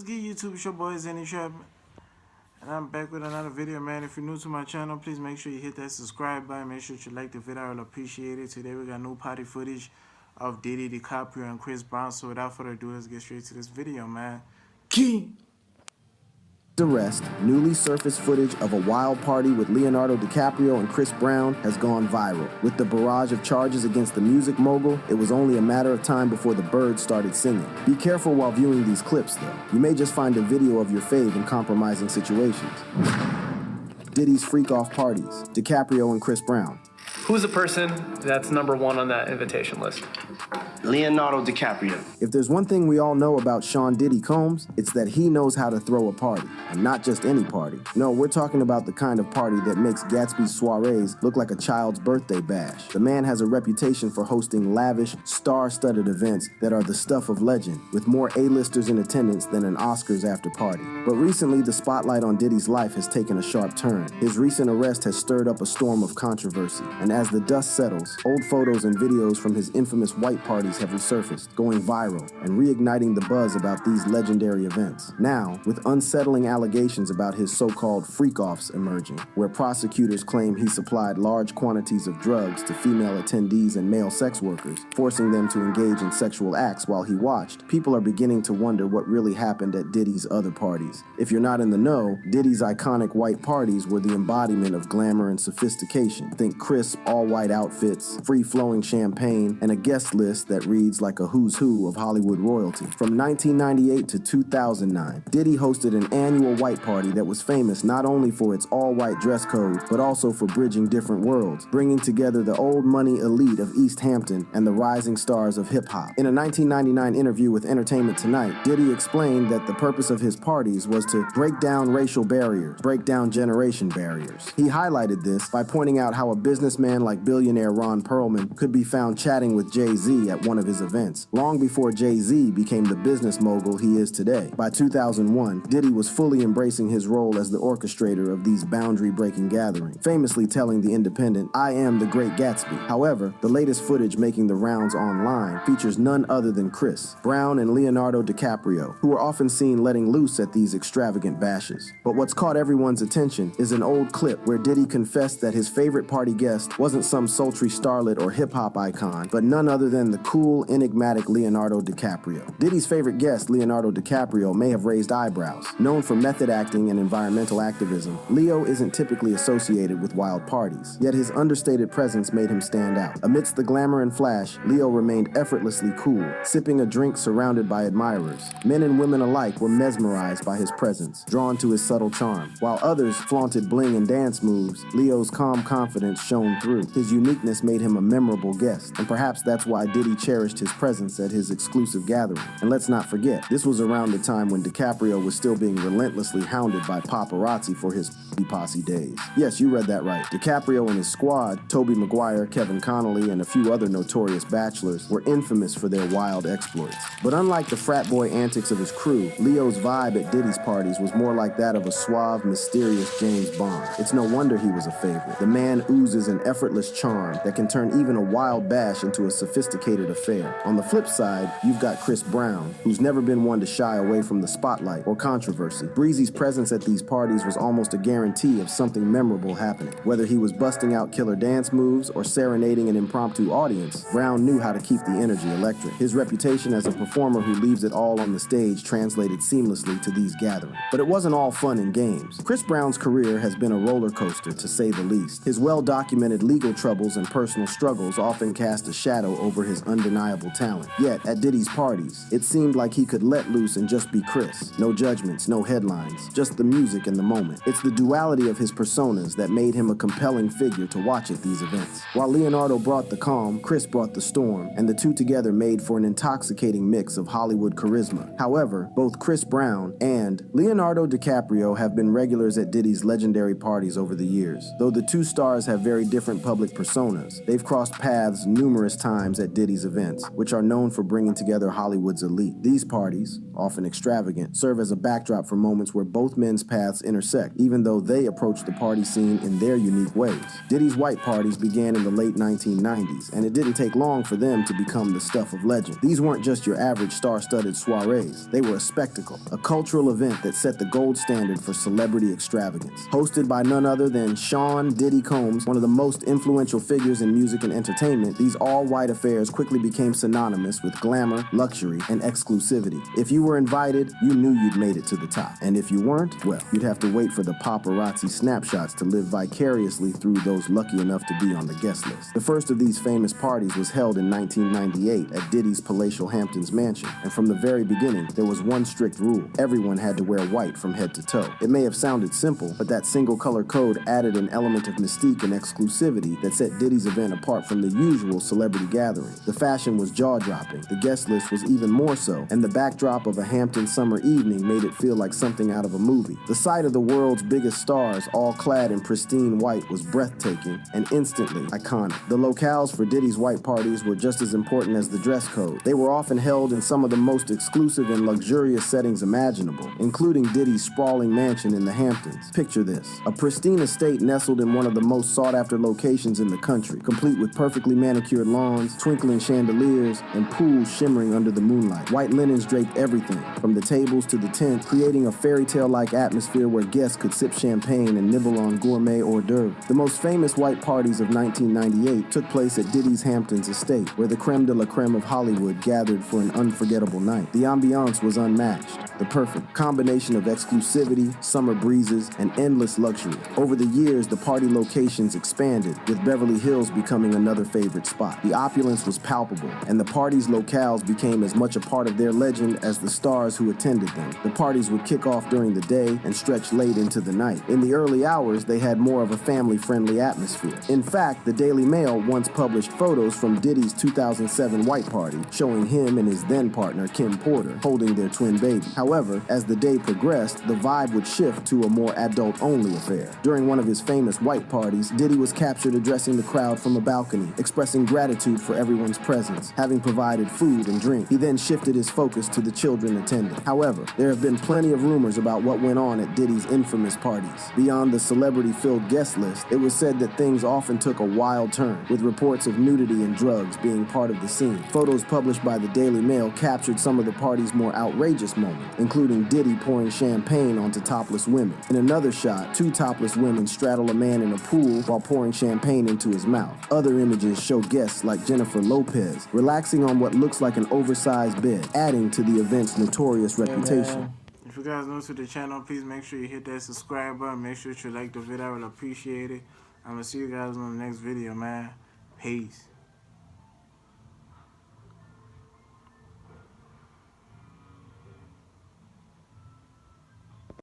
good, YouTube? It's your boy Xenny, and I'm back with another video, man. If you're new to my channel, please make sure you hit that subscribe button. Make sure you like the video. I'll appreciate it. Today we got new party footage of Diddy, DiCaprio, and Chris Brown. So without further ado, let's get straight to this video, man. Key. Arrest, newly surfaced footage of a wild party with Leonardo DiCaprio and Chris Brown has gone viral. With the barrage of charges against the music mogul, it was only a matter of time before the birds started singing. Be careful while viewing these clips, though. You may just find a video of your fave in compromising situations. Diddy's freak-off parties, DiCaprio and Chris Brown. Who's the person that's #1 on that invitation list? Leonardo DiCaprio. If there's one thing we all know about Sean Diddy Combs, it's that he knows how to throw a party. And not just any party. No, we're talking about the kind of party that makes Gatsby's soirees look like a child's birthday bash. The man has a reputation for hosting lavish, star-studded events that are the stuff of legend, with more A-listers in attendance than an Oscars after party. But recently, the spotlight on Diddy's life has taken a sharp turn. His recent arrest has stirred up a storm of controversy. And as the dust settles, old photos and videos from his infamous white parties have resurfaced, going viral and reigniting the buzz about these legendary events. Now, with unsettling allegations about his so-called freak-offs emerging, where prosecutors claim he supplied large quantities of drugs to female attendees and male sex workers, forcing them to engage in sexual acts while he watched, people are beginning to wonder what really happened at Diddy's other parties. If you're not in the know, Diddy's iconic white parties were the embodiment of glamour and sophistication. Think crisp, all-white outfits, free-flowing champagne, and a guest list that reads like a who's who of Hollywood royalty. From 1998 to 2009, Diddy hosted an annual white party that was famous not only for its all-white dress code, but also for bridging different worlds, bringing together the old money elite of East Hampton and the rising stars of hip-hop. In a 1999 interview with Entertainment Tonight, Diddy explained that the purpose of his parties was to break down racial barriers, break down generation barriers. He highlighted this by pointing out how a businessman like billionaire Ron Perlman could be found chatting with Jay-Z at one of his events, long before Jay-Z became the business mogul he is today. By 2001, Diddy was fully embracing his role as the orchestrator of these boundary-breaking gatherings, famously telling The Independent, "I am the Great Gatsby." However, the latest footage making the rounds online features none other than Chris Brown and Leonardo DiCaprio, who are often seen letting loose at these extravagant bashes. But what's caught everyone's attention is an old clip where Diddy confessed that his favorite party guest wasn't some sultry starlet or hip-hop icon, but none other than the cool, enigmatic Leonardo DiCaprio. Diddy's favorite guest, Leonardo DiCaprio, may have raised eyebrows. Known for method acting and environmental activism, Leo isn't typically associated with wild parties, yet his understated presence made him stand out. Amidst the glamour and flash, Leo remained effortlessly cool, sipping a drink surrounded by admirers. Men and women alike were mesmerized by his presence, drawn to his subtle charm. While others flaunted bling and dance moves, Leo's calm confidence shone through. His uniqueness made him a memorable guest, and perhaps that's why Diddy cherished his presence at his exclusive gathering. And let's not forget, this was around the time when DiCaprio was still being relentlessly hounded by paparazzi for his posse days. Yes, you read that right. DiCaprio and his squad, Tobey Maguire, Kevin Connolly, and a few other notorious bachelors, were infamous for their wild exploits. But unlike the frat boy antics of his crew, Leo's vibe at Diddy's parties was more like that of a suave, mysterious James Bond. It's no wonder he was a favorite. The man oozes an effortless charm that can turn even a wild bash into a sophisticated affair. On the flip side, you've got Chris Brown, who's never been one to shy away from the spotlight or controversy. Breezy's presence at these parties was almost a guarantee of something memorable happening. Whether he was busting out killer dance moves or serenading an impromptu audience, Brown knew how to keep the energy electric. His reputation as a performer who leaves it all on the stage translated seamlessly to these gatherings. But it wasn't all fun and games. Chris Brown's career has been a roller coaster, to say the least. His well-documented legal troubles and personal struggles often cast a shadow over his undeniable talent. Yet, at Diddy's parties, it seemed like he could let loose and just be Chris. No judgments, no headlines, just the music and the moment. It's the duality of his personas that made him a compelling figure to watch at these events. While Leonardo brought the calm, Chris brought the storm, and the two together made for an intoxicating mix of Hollywood charisma. However, both Chris Brown and Leonardo DiCaprio have been regulars at Diddy's legendary parties over the years. Though the two stars have very different public personas, they've crossed paths numerous times at Diddy's events. events, which are known for bringing together Hollywood's elite. These parties, often extravagant, serve as a backdrop for moments where both men's paths intersect, even though they approach the party scene in their unique ways. Diddy's white parties began in the late 1990s, and it didn't take long for them to become the stuff of legend. These weren't just your average star-studded soirees. They were a spectacle, a cultural event that set the gold standard for celebrity extravagance. Hosted by none other than Sean Diddy Combs, one of the most influential figures in music and entertainment, these all-white affairs quickly became synonymous with glamour, luxury, and exclusivity. If you were invited, you knew you'd made it to the top. And if you weren't, well, you'd have to wait for the paparazzi snapshots to live vicariously through those lucky enough to be on the guest list. The first of these famous parties was held in 1998 at Diddy's palatial Hamptons mansion, and from the very beginning, there was one strict rule. Everyone had to wear white from head to toe. It may have sounded simple, but that single color code added an element of mystique and exclusivity that set Diddy's event apart from the usual celebrity gathering. The fashion was jaw-dropping, the guest list was even more so, and the backdrop of a Hampton summer evening made it feel like something out of a movie. The sight of the world's biggest stars, all clad in pristine white, was breathtaking and instantly iconic. The locales for Diddy's white parties were just as important as the dress code. They were often held in some of the most exclusive and luxurious settings imaginable, including Diddy's sprawling mansion in the Hamptons. Picture this: a pristine estate nestled in one of the most sought-after locations in the country, complete with perfectly manicured lawns, twinkling chandeliers, and pools shimmering under the moonlight. White linens draped everything, from the tables to the tent, creating a fairy tale-like atmosphere where guests could sip champagne and nibble on gourmet hors d'oeuvres. The most famous white parties of 1998 took place at Diddy's Hamptons estate, where the creme de la creme of Hollywood gathered for an unforgettable night. The ambiance was unmatched, the perfect combination of exclusivity, summer breezes, and endless luxury. Over the years, the party locations expanded, with Beverly Hills becoming another favorite spot. The opulence was palpable, and the party's locales became as much a part of their legend as the stars who attended them. The parties would kick off during the day and stretch late into the night. In the early hours, they had more of a family-friendly atmosphere. In fact, the Daily Mail once published photos from Diddy's 2007 white party, showing him and his then-partner, Kim Porter, holding their twin baby. However, as the day progressed, the vibe would shift to a more adult-only affair. During one of his famous white parties, Diddy was captured addressing the crowd from a balcony, expressing gratitude for everyone's presence, having provided food and drink. He then shifted his focus to the children attending. However, there have been plenty of rumors about what went on at Diddy's infamous parties. Beyond the celebrity-filled guest list, it was said that things often took a wild turn, with reports of nudity and drugs being part of the scene. Photos published by the Daily Mail captured some of the party's more outrageous moments, including Diddy pouring champagne onto topless women. In another shot, two topless women straddle a man in a pool while pouring champagne into his mouth. Other images show guests like Jennifer Lopez relaxing on what looks like an oversized bed, adding to the event's notorious reputation. If you guys new to the channel, please make sure you hit that subscribe button. Make sure you like the video. I will appreciate it. I'm going to see you guys on the next video, man. Peace.